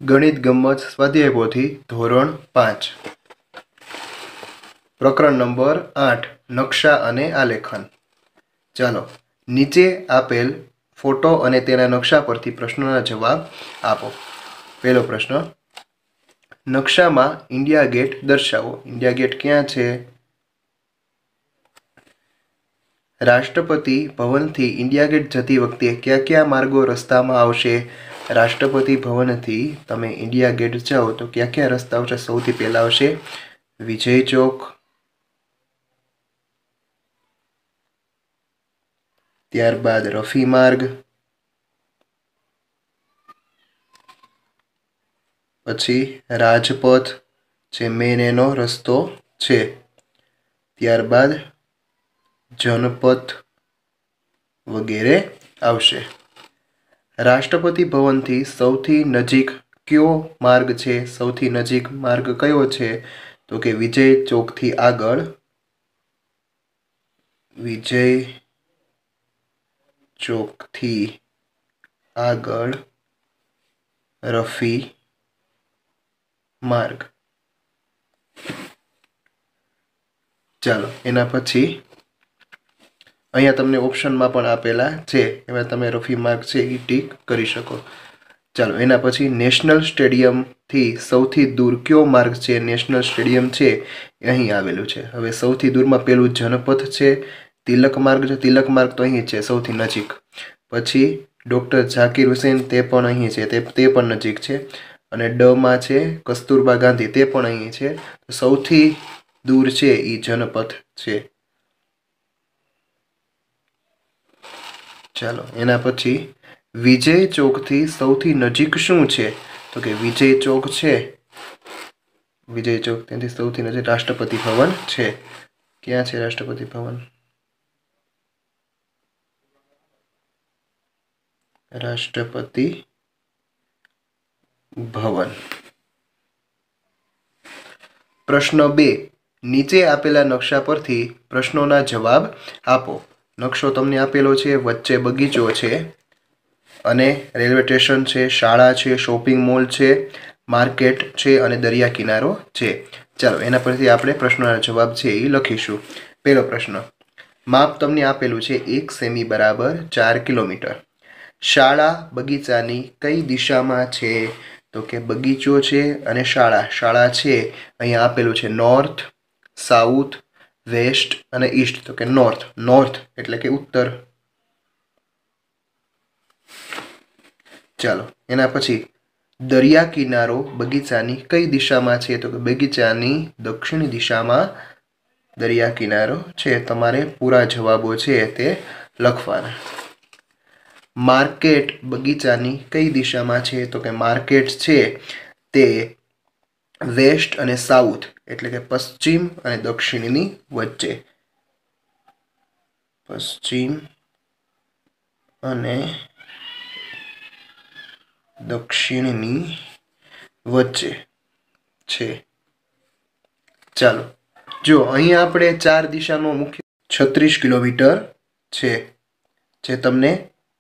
ગણિત ગમ્મત સ્વાધ્યાય પોથી ધોરણ 5 પ્રકરણ નંબર 8 નકશા અને આલેખન। ચાલો નીચે આપેલ ફોટો અને તેના નકશા પરથી પ્રશ્નોના જવાબ આપો। પહેલો પ્રશ્ન, નકશામાં ઇન્ડિયા ગેટ દર્શાવો। ઇન્ડિયા ગેટ ક્યાં છે? રાષ્ટ્રપતિ ભવનથી ઇન્ડિયા ગેટ જતી વખતે કયા કયા માર્ગો રસ્તામાં આવશે? રાષ્ટ્રપતિ ભવનથી તમે ઇન્ડિયા ગેટ જાઓ તો કયા કયા રસ્તા આવશે? સૌથી પહેલા આવશે વિજય ચોક, ત્યારબાદ રફી માર્ગ, પછી રાજપથ જે મેન એનો રસ્તો છે, ત્યારબાદ જનપથ વગેરે આવશે। રાષ્ટ્રપતિ ભવનથી સૌથી નજીક કયો માર્ગ છે? સૌથી નજીક માર્ગ કયો છે? તો કે વિજય ચોકથી આગળ રફી માર્ગ। ચાલો એના પછી અહીંયા તમને ઓપ્શનમાં પણ આપેલા છે, એમાં તમે રફી માર્ગ છે એ ટીક કરી શકો। ચાલો એના પછી નેશનલ સ્ટેડિયમથી સૌથી દૂર કયો માર્ગ છે? નેશનલ સ્ટેડિયમ છે એ અહીં આવેલું છે। હવે સૌથી દૂરમાં પેલું જનપથ છે, તિલક માર્ગ છે, તિલક માર્ગ તો અહીં છે સૌથી નજીક, પછી ડૉક્ટર ઝાકિર હુસેન તે પણ અહીં છે, તે પણ નજીક છે, અને ડમાં છે કસ્તુરબા ગાંધી તે પણ અહીં છે। સૌથી દૂર છે એ જનપથ છે। ચાલો એના પછી વિજય ચોકથી સૌથી નજીક શું છે? તો કે વિજય ચોક છે, વિજય ચોક ત્યાંથી સૌથી નજીક રાષ્ટ્રપતિ ભવન છે। ક્યાં છે રાષ્ટ્રપતિ ભવન? રાષ્ટ્રપતિ ભવન। પ્રશ્ન 2, નીચે આપેલા નકશા પરથી પ્રશ્નોના જવાબ આપો। નકશો તમને આપેલો છે, વચ્ચે બગીચો છે અને રેલવે સ્ટેશન છે, શાળા છે, શોપિંગ મોલ છે, માર્કેટ છે અને દરિયા કિનારો છે। ચાલો એના પરથી આપણે પ્રશ્નોના જવાબ છે એ લખીશું। પહેલો પ્રશ્ન, માપ તમને આપેલું છે 1 સેમી બરાબર 4 કિલોમીટર। શાળા બગીચાની કઈ દિશામાં છે? તો કે બગીચો છે અને શાળા છે અહીંયા આપેલું છે નોર્થ, સાઉથ, વેસ્ટ અને ઈસ્ટ, તો કે નોર્થ એટલે કે ઉત્તર। ચાલો એના પછી દરિયા કિનારો બગીચાની કઈ દિશામાં છે? તો કે બગીચાની દક્ષિણ દિશામાં દરિયા કિનારો છે। તમારે પૂરા જવાબો છે તે લખવાના। માર્કેટ બગીચાની કઈ દિશામાં છે? તો કે માર્કેટ છે તે વેસ્ટ અને સાઉથ એટલે કે પશ્ચિમ અને દક્ષિણની વચ્ચે, પશ્ચિમ અને દક્ષિણની વચ્ચે છે। ચાલો જો અહીંયા આપણે 4 દિશાનો મુખ્ય 36 કિલોમીટર છે, જે તમને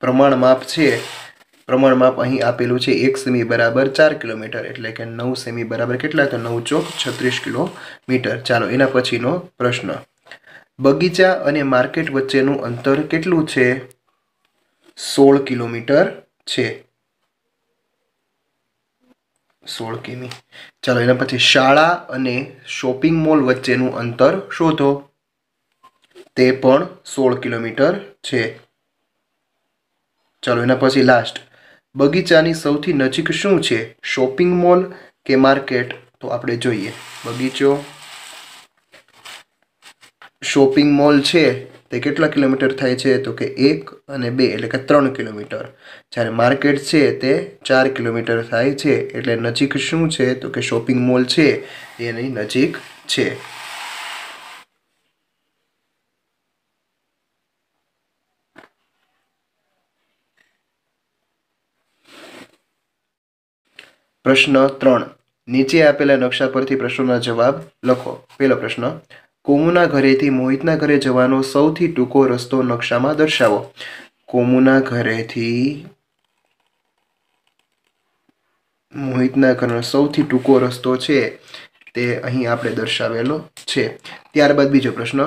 પ્રમાણ માપ છે, પ્રમાણ માપ અહીં આપેલું છે 1 સેમી બરાબર 4 કિલોમીટર એટલે કે 9 સેમી બરાબર કેટલા? તો 9 ચોક 36 કિલોમીટર। ચાલો એના પછીનો પ્રશ્ન, બગીચા અને માર્કેટ વચ્ચેનું અંતર કેટલું છે? 16 કિલોમીટર છે, 16 કિમી। ચાલો એના પછી શાળા અને શોપિંગ મોલ વચ્ચેનું અંતર શોધો। તે પણ 16 કિલોમીટર છે। ચાલો એના પછી લાસ્ટ, બગીચાની સૌથી નજીક શું છે? શોપિંગ મોલ કે માર્કેટ? તો આપણે જોઈએ બગીચો, શોપિંગ મોલ છે તે કેટલા કિલોમીટર થાય છે? તો કે 1 અને 2 એટલે કે 3 કિલોમીટર, જ્યારે માર્કેટ છે તે 4 કિલોમીટર થાય છે। એટલે નજીક શું છે? તો કે શોપિંગ મોલ છે એની નજીક છે। પ્રશ્ન 3, નીચે આપેલા નકશા પરથી પ્રશ્નોના જવાબ લખો। પહેલો પ્રશ્ન, કોમુના ઘરેથી મોહિતના ઘરે જવાનો સૌથી ટૂંકો રસ્તો નકશામાં દર્શાવો। કોમુના ઘરેથી મોહિતના ઘરનો સૌથી ટૂંકો રસ્તો છે તે અહીં આપણે દર્શાવેલો છે. ત્યારબાદ બીજો પ્રશ્ન,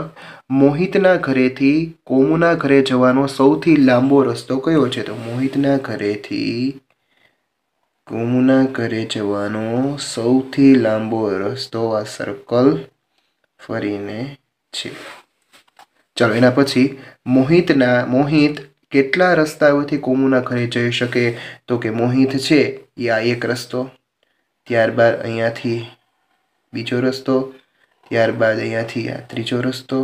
મોહિતના ઘરેથી કોમુના ઘરે જવાનો સૌથી લાંબો રસ્તો કયો છે? તો મોહિતના ઘરેથી કોમુના ઘરે જવાનો સૌથી લાંબો રસ્તો આ સર્કલ ફરીને છે. ચાલો એના પછી મોહિત કેટલા રસ્તાઓથી કોમુના ઘરે જઈ શકે? તો કે મોહિત છે એ આ એક રસ્તો, ત્યારબાદ અહીંયાથી બીજો રસ્તો, ત્યારબાદ અહીંયાથી આ ત્રીજો રસ્તો,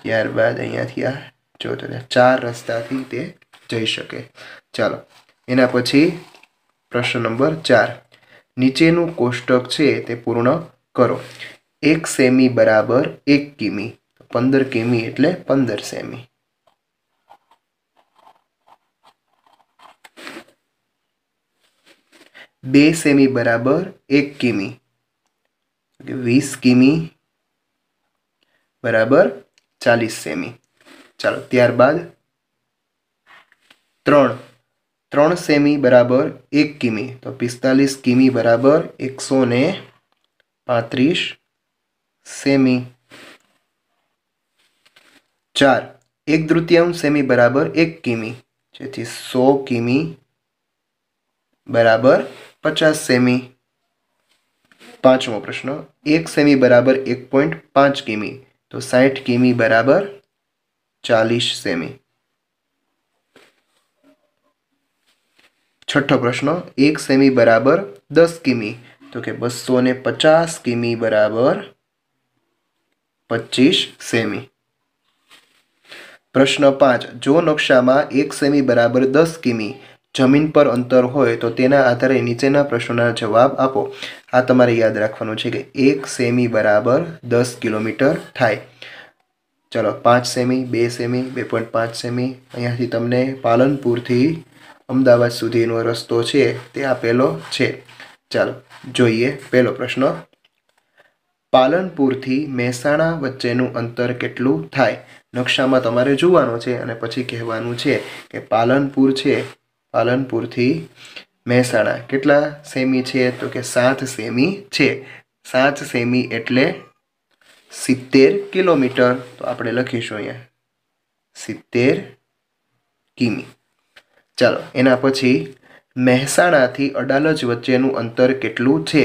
ત્યારબાદ અહીંયાથી આ ચોથો. 4 રસ્તાથી તે જઈ શકે. ચાલો એના પછી પ્રશ્ન નંબર 4, નીચેનું કોષ્ટક છે તે પૂર્ણ કરો. 1 સેમી બરાબર 1 કિમી, 15 કિમી એટલે 15 સેમી. 2 સેમી બરાબર 1 કિમી, 20 કિમી બરાબર 40 સેમી. ચાલો ત્યારબાદ 3 સેમી બરાબર 1 કિમી, તો 45 કિમી બરાબર 135 સેમી. 4 1/3 સેમી બરાબર 1 કિમી, જેથી 100 કિમી બરાબર 50 સેમી. 5મો પ્રશ્ન, 1 સેમી બરાબર 1.5 કિમી, તો 60 કિમી બરાબર 40 સેમી. 6ઠ્ઠો પ્રશ્ન, 1 સેમી બરાબર 10 કિમી, તો કે 250 કિમી બરાબર 25 સેમી. પ્રશ્ન 5, જો નકશામાં 1 સેમી બરાબર 10 કિમી જમીન પર અંતર હોય તો તેના આધારે નીચેના પ્રશ્નોના જવાબ આપો. આ તમારે યાદ રાખવાનું છે કે 1 સેમી બરાબર 10 કિલોમીટર થાય. ચલો 5 સેમી, 2 સેમી, 2.5 સેમી. અહીંયાથી તમને પાલનપુરથી અમદાવાદ સુધીનો રસ્તો છે તે આપેલો છે. ચાલો જોઈએ પહેલો પ્રશ્ન, પાલનપુરથી મહેસાણા વચ્ચેનું અંતર કેટલું થાય? નકશામાં તમારે જોવાનું છે અને પછી કહેવાનું છે કે પાલનપુર છે, પાલનપુરથી મહેસાણા કેટલા સેમી છે? તો કે 7 સેમી છે. 7 સેમી એટલે 70 કિલોમીટર. તો આપણે લખીશું અહીંયા 70 કિમી. ચાલો એના પછી મહેસાણાથી અડાલજ વચ્ચેનું અંતર કેટલું છે?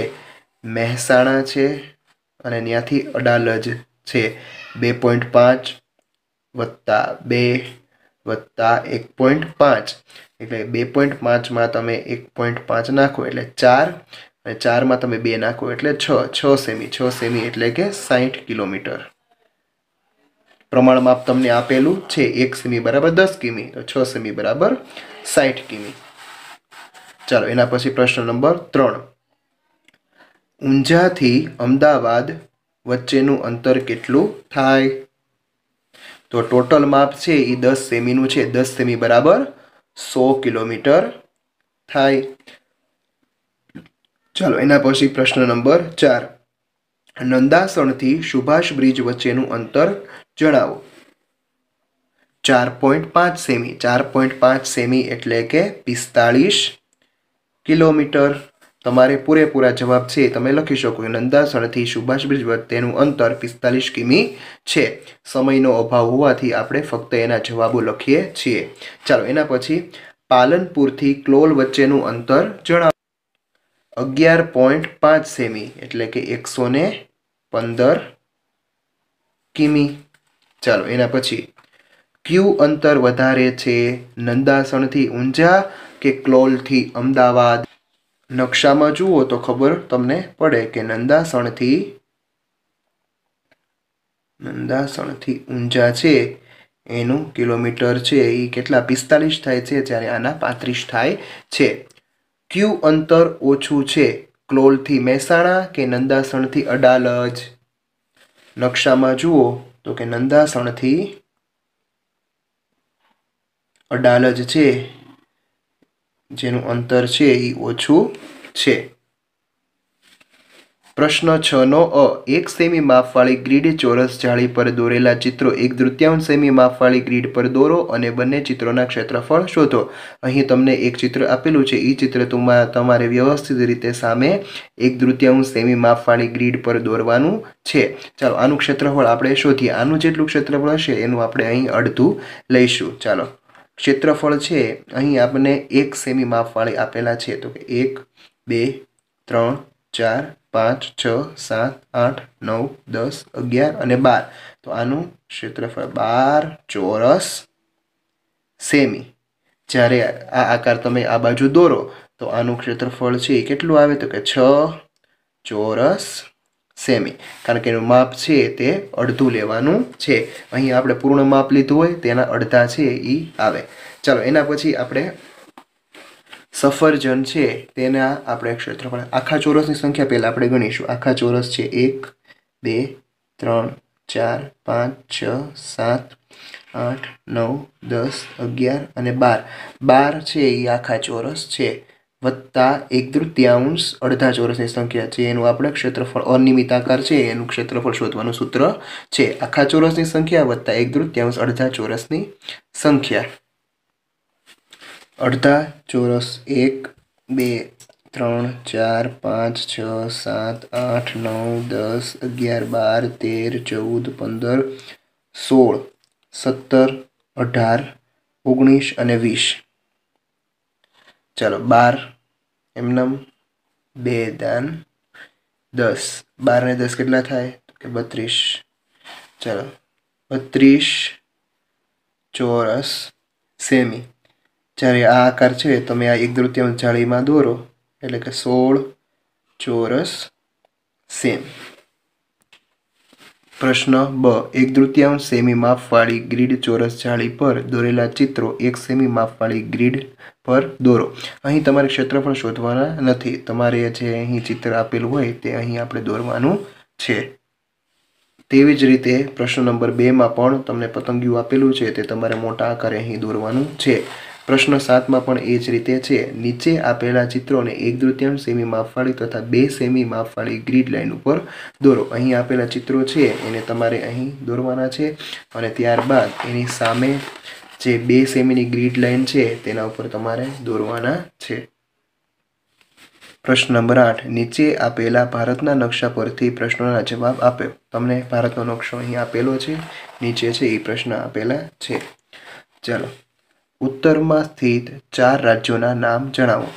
મહેસાણા છે અને ત્યાંથી અડાલજ છે 2.5 વત્તા 2 વત્તા 1.5, એટલે 2.5માં તમે 1.5 નાખો એટલે 4, અને 4માં તમે 2 નાખો એટલે 6 સેમી. 6 સેમી એટલે કે 60 કિલોમીટર. પ્રમાણ માપ તમને આપેલું છે 1 સેમી બરાબર 10 કિમી, તો 6 સેમી બરાબર 60 કિમી. ચાલો એના પછી પ્રશ્ન નંબર 3, ઊંઝાથી અમદાવાદ વચ્ચેનું અંતર કેટલું થાય? તો ટોટલ માપ છે એ 10 સેમીનું છે. 10 સેમી બરાબર 100 કિલોમીટર થાય. ચાલો એના પછી પ્રશ્ન નંબર 4, નંદાસણથી સુભાષ બ્રિજ વચ્ચેનું અંતર જણાવો. 4.5 સેમી. 4.5 સેમી એટલે કે 45 કિલોમીટર. તમારે પૂરેપૂરા જવાબ છે તમે લખી શકો. નંદાસણથી સુભાષ બ્રિજ વચ્ચેનું અંતર 45 કિમી છે. સમયનો અભાવ હોવાથી આપણે ફક્ત એના જવાબો લખીએ છીએ. ચાલો એના પછી પાલનપુરથી ક્લોલ વચ્ચેનું અંતર જણાવો. 11.5 સેમી એટલે કે 115 કિમી. ચાલો એના પછી કયું અંતર વધારે છે? નંદાસણથી ઊંઝા કે ક્લોલથી અમદાવાદ? નકશામાં જુઓ તો ખબર તમને પડે કે નંદાસણથી ઊંઝા છે એનું કિલોમીટર છે એ કેટલા 45 થાય છે, જ્યારે આના 35 થાય છે. કયું અંતર ઓછું છે? ક્લોલથી મહેસાણા કે નંદાસણથી અડાલજ? નકશામાં જુઓ તો કે નંદાસણથી અડાલજ છે જેનું અંતર છે એ ઓછું છે. પ્રશ્ન 6 અ 1 સેમી માપવાળી ગ્રીડ ચોરસ જાળી પર દોરેલા ચિત્રો 1/3 સેમી માપવાળી ગ્રીડ પર દોરો અને બંને ચિત્રોના ક્ષેત્રફળ શોધો. અહીં તમને એક ચિત્ર આપેલું છે. એ ચિત્ર તમારે વ્યવસ્થિત રીતે સામે 1/3 સેમી માપવાળી ગ્રીડ પર દોરવાનું છે. ચાલો આનું ક્ષેત્રફળ આપણે શોધીએ. આનું જેટલું ક્ષેત્રફળ હશે એનું આપણે અહીં અડધું લઈશું. ચાલો ક્ષેત્રફળ છે અહીં આપણને 1 સેમી માપવાળી આપેલા છે. તો કે 1 2 3 4 5 6 7 8 9 10 11 અને 12. તો આનું ક્ષેત્રફળ 12 ચોરસ સેમી. જ્યારે આ આકાર તમે આ બાજુ દોરો તો આનું ક્ષેત્રફળ છે એ કેટલું આવે? તો કે 6 ચોરસ સેમી. કારણ કે એનું માપ છે તે અડધું લેવાનું છે. અહીં આપણે પૂર્ણ માપ લીધું હોય તેના અડધા છે એ આવે. ચાલો એના પછી આપણે સફરજન છે તેના આપણે ક્ષેત્રફળ આખા ચોરસની સંખ્યા પહેલાં આપણે ગણીશું. આખા ચોરસ છે 1 2 3 4 5 6 7 8 9 10 11 અને 12. 12 છે એ આખા ચોરસ છે વત્તા 1/3 અડધા ચોરસની સંખ્યા છે એનું આપણે ક્ષેત્રફળ અનિયમિત આકાર છે એનું ક્ષેત્રફળ શોધવાનું સૂત્ર છે આખા ચોરસની સંખ્યા વત્તા 1/3 અડધા ચોરસની સંખ્યા. અડધા ચોરસ 1 2 3 4 5 6 7 8 9 10 11 12 13 14 15 16 17 18 19 અને 20. ચાલો 12 એમનમ 2 દાન 10. 12 ને 10 કેટલા થાય? તો કે 32. ચાલો 32 ચોરસ સેમી. જ્યારે આ આકાર છે તમે આ 1/3 જાળીમાં દોરો એટલે કે 16 ચોરસ સેમી. પ્રશ્ન બ 1/3 સેમી માપવાળી ગ્રીડ ચોરસ જાળી પર દોરેલા ચિત્રો 1 સેમી માપવાળી ગ્રીડ પર દોરો. અહીં તમારે ક્ષેત્રફળ શોધવાના નથી. તમારે જે અહીં ચિત્ર આપેલું હોય તે અહીં આપણે દોરવાનું છે. તેવી જ રીતે પ્રશ્ન નંબર 2માં પણ તમને પતંગિયું આપેલું છે તે તમારે મોટા આકારે અહીં દોરવાનું છે. પ્રશ્ન 7માં પણ એ જ રીતે છે. નીચે આપેલા ચિત્રોને 1/3 સેમી માપવાળી તથા 2 સેમી માપવાળી ગ્રીડ લાઇન ઉપર દોરો. અહીં આપેલા ચિત્રો છે એને તમારે અહીં દોરવાના છે અને ત્યારબાદ એની સામે જે 2 સેમીની ગ્રીડ લાઇન છે તેના ઉપર તમારે દોરવાના છે. પ્રશ્ન નંબર 8 નીચે આપેલા ભારતના નકશા પરથી પ્રશ્નોના જવાબ આપો. તમને ભારતનો નકશો અહીં આપેલો છે. નીચે છે એ પ્રશ્ન આપેલા છે. ચાલો ઉત્તરમાં સ્થિત 4 રાજ્યોના નામ જણાવો.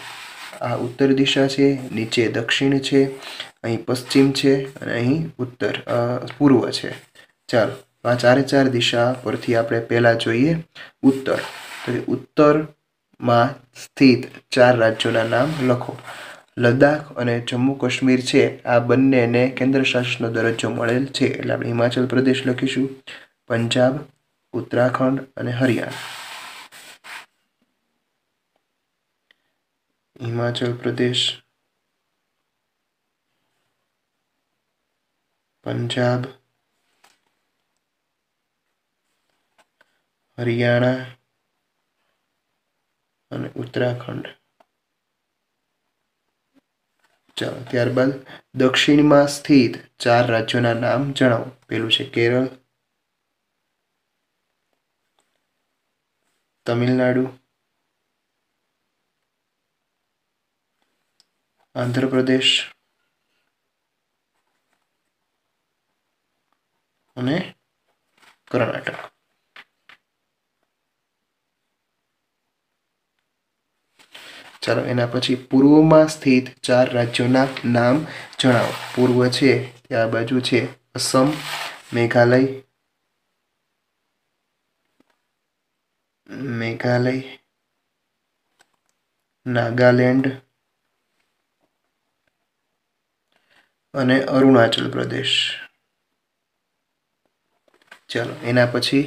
આ ઉત્તર દિશા છે, નીચે દક્ષિણ છે, અહીં પશ્ચિમ છે અને અહીં પૂર્વ છે. ચાલો આ 4 દિશા પરથી આપણે પહેલા જોઈએ ઉત્તર. તો ઉત્તરમાં સ્થિત 4 રાજ્યોના નામ લખો. લદ્દાખ અને જમ્મુ કાશ્મીર છે આ બંનેને કેન્દ્ર શાસિતનો દરજ્જો મળેલ છે એટલે આપણે હિમાચલ પ્રદેશ લખીશું, પંજાબ, ઉત્તરાખંડ અને હરિયાણા. હિમાચલ પ્રદેશ, પંજાબ, હરિયાણા અને ઉત્તરાખંડ. ચાલો ત્યારબાદ દક્ષિણમાં સ્થિત 4 રાજ્યોના નામ જણાવો. પેલું છે કેરળ, તમિલનાડુ, આંધ્રપ્રદેશ અને કર્ણાટક. ચાલો એના પછી પૂર્વમાં સ્થિત 4 રાજ્યોના નામ જણાવો. પૂર્વ છે ત્યાં બાજુ છે અસમ, મેઘાલય, નાગાલેન્ડ અને અરુણાચલ પ્રદેશ. ચાલો એના પછી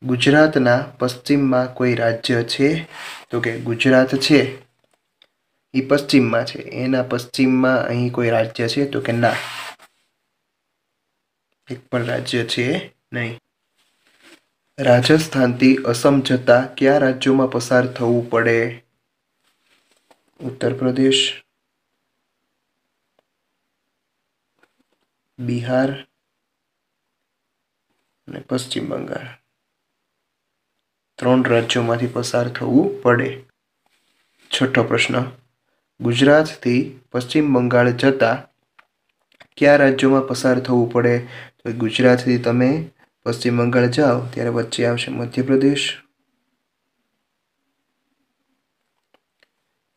ગુજરાતના પશ્ચિમમાં કોઈ રાજ્ય છે? તો કે ગુજરાત છે એ પશ્ચિમમાં છે. એના પશ્ચિમમાં અહીં કોઈ રાજ્ય છે? તો કે ના, એક પણ રાજ્ય છે નહીં. રાજસ્થાનથી અસમ જતા કયા રાજ્યોમાં પસાર થવું પડે? ઉત્તર પ્રદેશ, બિહાર અને પશ્ચિમ બંગાળ 3 રાજ્યોમાંથી પસાર થવું પડે. છઠ્ઠો પ્રશ્ન, ગુજરાતથી પશ્ચિમ બંગાળ જતા કયા રાજ્યોમાં પસાર થવું પડે? તો ગુજરાતથી તમે પશ્ચિમ બંગાળ જાઓ ત્યારે વચ્ચે આવશે મધ્યપ્રદેશ,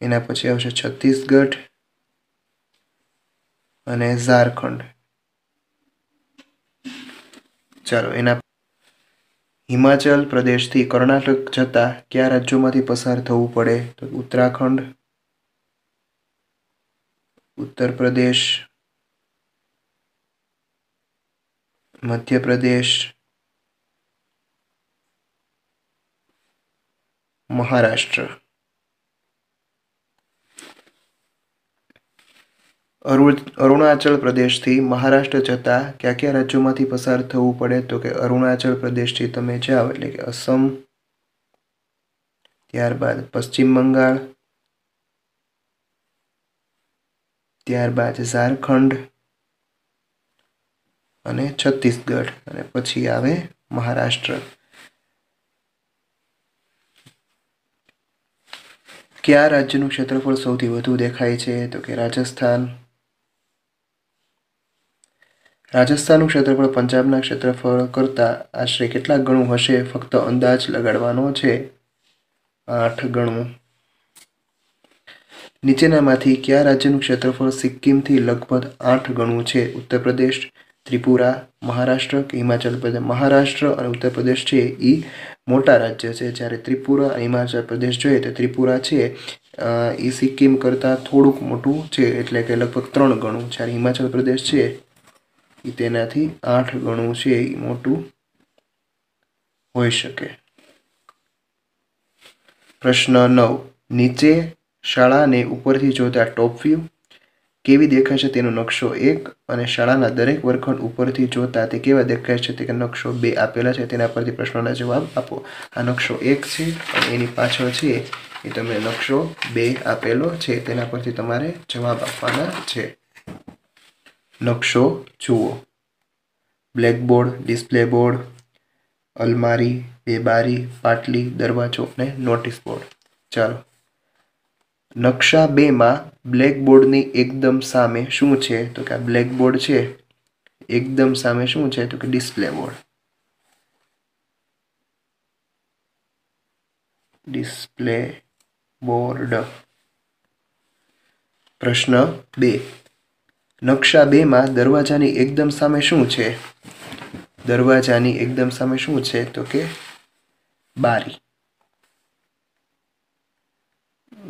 એના પછી આવશે છત્તીસગઢ અને ઝારખંડ. ચાલો, એના હિમાચલ પ્રદેશથી કર્ણાટક જતા કયા રાજ્યોમાંથી પસાર થવું પડે? તો ઉત્તરાખંડ, ઉત્તર પ્રદેશ, મધ્યપ્રદેશ, મહારાષ્ટ્ર. અરુણાચલ પ્રદેશથી મહારાષ્ટ્ર જતા કયા કયા રાજ્યોમાંથી પસાર થવું પડે? તો કે અરુણાચલ પ્રદેશથી તમે જાઓ એટલે કે અસમ, ત્યારબાદ પશ્ચિમ બંગાળ, ત્યારબાદ ઝારખંડ અને છત્તીસગઢ અને પછી આવે મહારાષ્ટ્ર. કયા રાજ્યનું ક્ષેત્રફળ સૌથી વધુ દેખાય છે? તો કે રાજસ્થાન. રાજસ્થાનનું ક્ષેત્રફળ પંજાબના ક્ષેત્રફળ કરતાં આશરે કેટલા ગણું હશે? ફક્ત અંદાજ લગાડવાનો છે. 8 ગણું. નીચેનામાંથી કયા રાજ્યનું ક્ષેત્રફળ સિક્કિમથી લગભગ 8 ગણું છે? ઉત્તર પ્રદેશ, ત્રિપુરા, મહારાષ્ટ્ર કે હિમાચલ પ્રદેશ? મહારાષ્ટ્ર અને ઉત્તર પ્રદેશ છે એ મોટા રાજ્ય છે, જ્યારે ત્રિપુરા અને હિમાચલ પ્રદેશ જોઈએ તો ત્રિપુરા છે એ સિક્કિમ કરતાં થોડુંક મોટું છે, એટલે કે લગભગ 3 ગણું, જ્યારે હિમાચલ પ્રદેશ છે એ તેનાથી 8 ગણું છે એ મોટું હોઈ શકે. પ્રશ્ન 9, નીચે શાળાને ઉપરથી જોતા ટોપ વ્યૂ કેવી દેખાય છે તેનો નકશો 1 અને શાળાના દરેક વર્ગખંડ ઉપરથી જોતા તે કેવા દેખાય છે તે નકશો 2 આપેલા છે. તેના પરથી પ્રશ્નોના જવાબ આપો. આ નકશો 1 છે અને એની પાછળ છે એ તમને નકશો 2 આપેલો છે, તેના પરથી તમારે જવાબ આપવાના છે. નકશો જુઓ. બ્લેકબોર્ડ, ડિસ્પ્લે બોર્ડ, અલમારી, 2 બારી, પાટલી, દરવાજો અને નોટિસ બોર્ડ. ચાલો, નકશા 2માં બ્લેકબોર્ડની એકદમ સામે શું છે? તો કે આ બ્લેકબોર્ડ છે, એકદમ સામે શું છે? તો કે ડિસ્પ્લે બોર્ડ. Display board. પ્રશ્ન 2, નકશા 2માં દરવાજાની એકદમ સામે શું છે? દરવાજાની એકદમ સામે શું છે? તો કે બારી.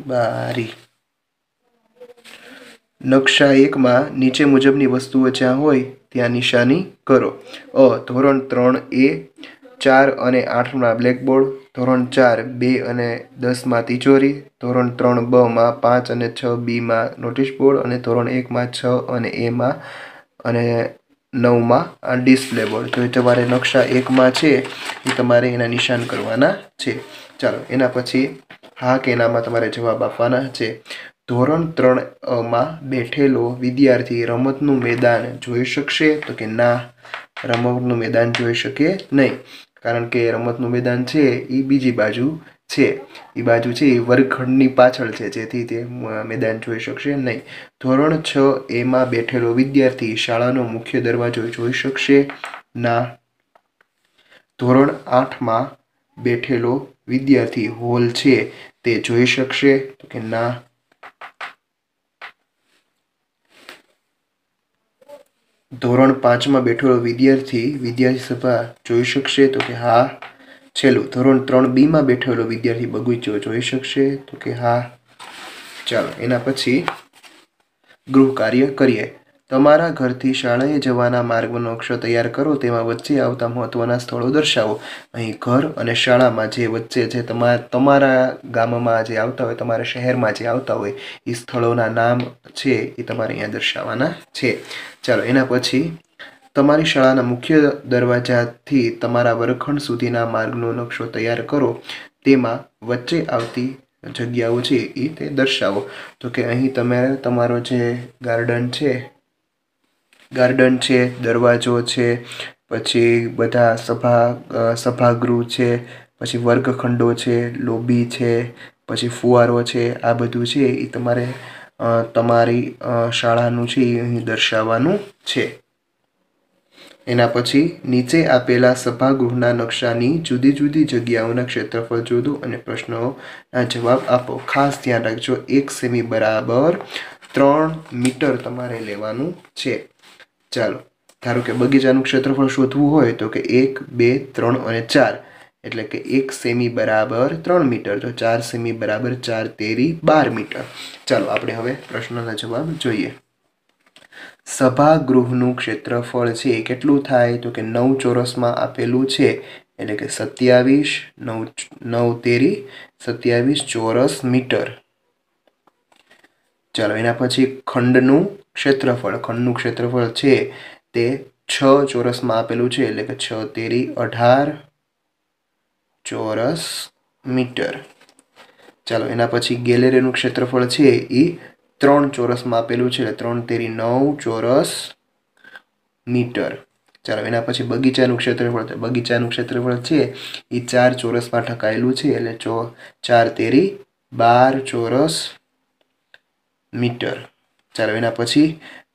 બારી. નકશા 1માં નીચે મુજબની વસ્તુઓ જ્યાં હોય ત્યાં નિશાની કરો. ધોરણ 3A 4 અને 8માં બ્લેકબોર્ડ, ધોરણ 4 2 અને 10માં તિજોરી, ધોરણ 3B માં 5 અને 6Bમાં નોટિસ બોર્ડ અને ધોરણ 1માં 6 અને Aમાં અને 9માં ડિસ્પ્લે બોર્ડ. તો તમારે નકશા 1માં છે એ તમારે એના નિશાન કરવાના છે. ચાલો, એના પછી હા કે નામાં તમારે જવાબ આપવાના છે. ધોરણ 3માં બેઠેલો વિદ્યાર્થી રમતનું મેદાન જોઈ શકશે? તો કે ના, રમતનું મેદાન જોઈ શકે નહીં, કારણ કે રમતનું મેદાન છે એ બીજી બાજુ છે. એ બાજુ છે એ વર્ગખંડની પાછળ છે, જેથી તે મેદાન જોઈ શકશે નહીં. ધોરણ 6Aમાં બેઠેલો વિદ્યાર્થી શાળાનો મુખ્ય દરવાજો જોઈ શકશે? ના. ધોરણ 8માં બેઠેલો વિદ્યાર્થી હોલ છે તે જોઈ શકશે? તો કે ના. ધોરણ 5માં બેઠેલો વિદ્યાર્થી સભા જોઈ શકશે? તો કે હા. છેલ્લું, ધોરણ 3Bમાં બેઠેલો વિદ્યાર્થી બગીચો જોઈ શકશે? તો કે હા. ચાલો, એના પછી ગૃહ કાર્ય કરીએ. તમારા ઘરથી શાળાએ જવાના માર્ગનો નકશો તૈયાર કરો. તેમાં વચ્ચે આવતા મહત્વના સ્થળો દર્શાવો. અહીં ઘર અને શાળામાં જે વચ્ચે જે તમારા ગામમાં જે આવતા હોય, તમારા શહેરમાં જે આવતા હોય એ સ્થળોના નામ છે એ તમારે અહીંયા દર્શાવવાના છે. ચાલો, એના પછી તમારી શાળાના મુખ્ય દરવાજાથી તમારા વર્ગખંડ સુધીના માર્ગનો નકશો તૈયાર કરો. તેમાં વચ્ચે આવતી જગ્યાઓ છે એ તે દર્શાવો. તો કે અહીં તમે તમારો જે ગાર્ડન છે ગાર્ડન છે, દરવાજો છે, પછી બધા સભાગૃહ છે, પછી વર્ગખંડો છે, લોબી છે, પછી ફુવારો છે, આ બધું છે એ તમારે તમારી શાળાનું છે એ અહીં દર્શાવવાનું છે. એના પછી નીચે આપેલા સભાગૃહના નકશાની જુદી જુદી જગ્યાઓના ક્ષેત્રફળ શોધો અને પ્રશ્નોના જવાબ આપો. ખાસ ધ્યાન રાખજો, 1 સેમી બરાબર 3 મીટર તમારે લેવાનું છે. ચાલો, ધારો કે બગીચાનું ક્ષેત્રફળ શોધવું હોય તો કે 1, 2, 3 અને 4, એટલે કે 1 સેમી બરાબર 3 મીટર, તો 4 સેમી બરાબર 4 તેરી 12 મીટર. ચાલો આપણે હવે પ્રશ્નના જવાબ જોઈએ. સભાગૃહનું ક્ષેત્રફળ છે કેટલું થાય તો કે 9 ચોરસમાં આપેલું છે, એટલે કે 27 9 તેરી 27 ચોરસ મીટર. ચાલો એના પછી ખંડનું ક્ષેત્રફળ છે તે 6 ચોરસમાં આપેલું છે, એટલે કે 6 તેરી 18 ચોરસ મીટર. ચાલો એના પછી ગેલેરીનું ક્ષેત્રફળ છે એ 3 ચોરસમાં આપેલું છે, એટલે 3 તેરી 9 ચોરસ મીટર. ચાલો એના પછી બગીચાનું ક્ષેત્રફળ છે એ 4 ચોરસમાં ઢંકાયેલું છે, એટલે 4 તેરી 12 ચોરસ મીટર. ચાલો એના પછી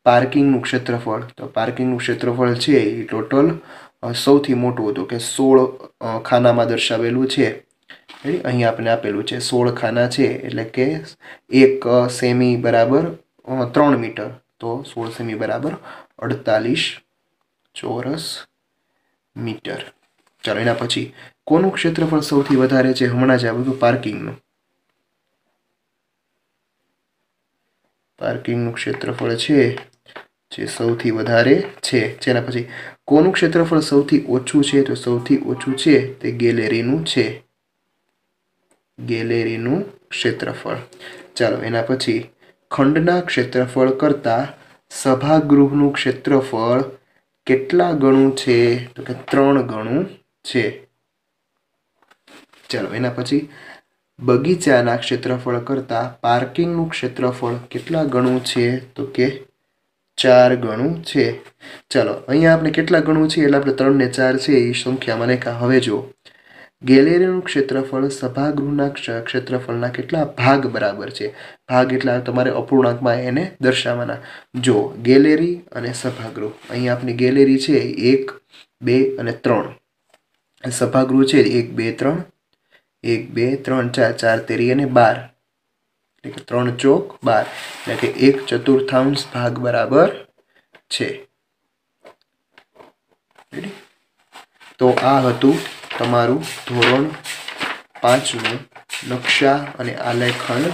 પાર્કિંગનું ક્ષેત્રફળ, તો પાર્કિંગનું ક્ષેત્રફળ છે એ ટોટલ સૌથી મોટું હતું કે 16 ખાનામાં દર્શાવેલું છે. અહીં આપણે આપેલું છે 16 ખાના છે, એટલે કે 1 સેમી બરાબર 3 મીટર, તો 16 સેમી બરાબર 48 ચોરસ મીટર. ચાલો એના પછી કોનું ક્ષેત્રફળ સૌથી વધારે છે? હમણાં જ આવ્યું પાર્કિંગનું. પાર્કિંગનું ક્ષેત્રફળ છે જે સૌથી વધારે છે. જેના પછી કોનું ક્ષેત્રફળ સૌથી ઓછું છે? તો સૌથી ઓછું છે તે ગેલેરીનું છે. ગેલેરીનું ક્ષેત્રફળ. ચાલો એના પછી ખંડના ક્ષેત્રફળ કરતા સભાગૃહનું ક્ષેત્રફળ કેટલા ગણું છે? તો કે 3 ગણું છે. ચાલો એના પછી બગીચાના ક્ષેત્રફળ કરતા પાર્કિંગનું ક્ષેત્રફળ કેટલા ગણું છે? તો કે 4 ગણું છે. ચાલો અહીંયા આપણે કેટલા ગણું છે એટલે આપણે 3 ને 4 છે એ સંખ્યામાં લખ્યા. હવે જો ગેલેરીનું ક્ષેત્રફળ સભાગૃહના ક્ષેત્રફળના કેટલા ભાગ બરાબર છે? ભાગ એટલે તમારે અપૂર્ણાંકમાં એને દર્શાવવાના. જો ગેલેરી અને સભાગૃહ, અહીંયા આપણી ગેલેરી છે 1, 2 અને 3, સભાગૃહ છે 1, 2, 3, 1, 2, 3, 4, 4 તેરી અને 12, એટલે કે 3 ચોક 12, એટલે કે 1/4 ભાગ બરાબર છે. તો આ હતું તમારું ધોરણ 5નું નકશા અને આલેખન